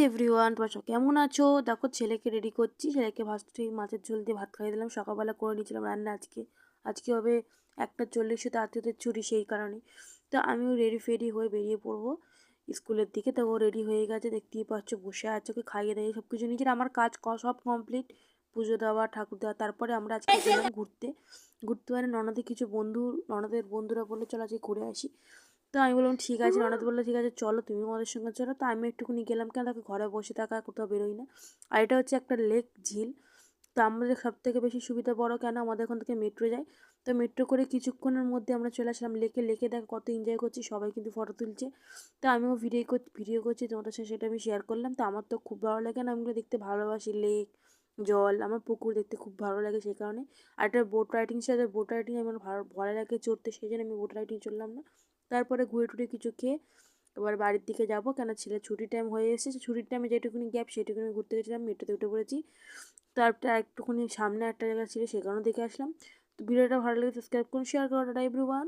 Everyone, তোমরা সব কেমন আছো? দেখো ছেলেকে রেডি করছি। ছেলেকে ভাতটি মাছের ঝোল দিয়ে ভাত খাইয়ে দিলাম। সকালবেলা করে নিয়েছিলাম রান্না। আজকে হবে 1:40 আত্মীয়দের ছুটি, সেই কারণে তো আমিও রেডি ফেডি হয়ে বেরিয়ে পড়বো স্কুলের দিকে। তো ও রেডি হয়ে গেছে, দেখতেই পাচ্ছ, বসে আছে। ওকে খাইয়ে দিয়ে সব কিছু নিজের আমার কাজ সব কমপ্লিট, পুজো দেওয়া, ঠাকুর দেওয়া। তারপরে আমরা আজকে গেলাম ঘুরতে মানে ননদের কিছু ননদের বন্ধুরা বললো চলো আজকে ঘুরে আসি। তো আমি বললাম ঠিক আছে। ননদ বললো ঠিক আছে চলো, তুমিও আমাদের সঙ্গে চলো। তো আমি একটুখানি গেলাম, কেন দেখো ঘরে বসে থাকা, কোথাও বেরোই না। আর এটা হচ্ছে একটা লেক, ঝিল। তো আমাদের সব থেকে বেশি সুবিধা বড় কেন, আমাদের এখান থেকে মেট্রো যায়। তো মেট্রো করে কিছুক্ষণের মধ্যে আমরা চলে আসলাম লেকে দেখো কত এনজয় করছি, সবাই কিন্তু ফটো তুলছে। তো আমিও ভিডিও করছি, তোমাদের সাথে সেটা আমি শেয়ার করলাম। তো আমার তো খুব ভালো লাগে না, আমগুলো দেখতে ভালোবাসি, লেক, জল, আমার পুকুর দেখতে খুব ভালো লাগে, সেই কারণে। আর একটা বোট রাইডিং ছিল, বোট রাইডিং আমার ভালো লাগে চড়তে, সেই জন্য আমি বোট রাইডিং চললাম না। তারপরে ঘুরে টুরে কিছু খেয়ে এবার বাড়ির দিকে যাবো, কেন ছেলে ছুটির টাইম হয়ে এসেছে। ছুটির টাইমে যেটুকুনি গ্যাপ সেটুকুনি ঘুরতে গেছিলাম, মেট্রোতে উঠে পড়েছি। তারপরে একটুখানি সামনে একটা জায়গা ছিল, সে কারণে দেখে আসলাম। তো ভিডিওটা ভালো লাগে সাবস্ক্রাইব করুন, শেয়ার করো। Tata everyone.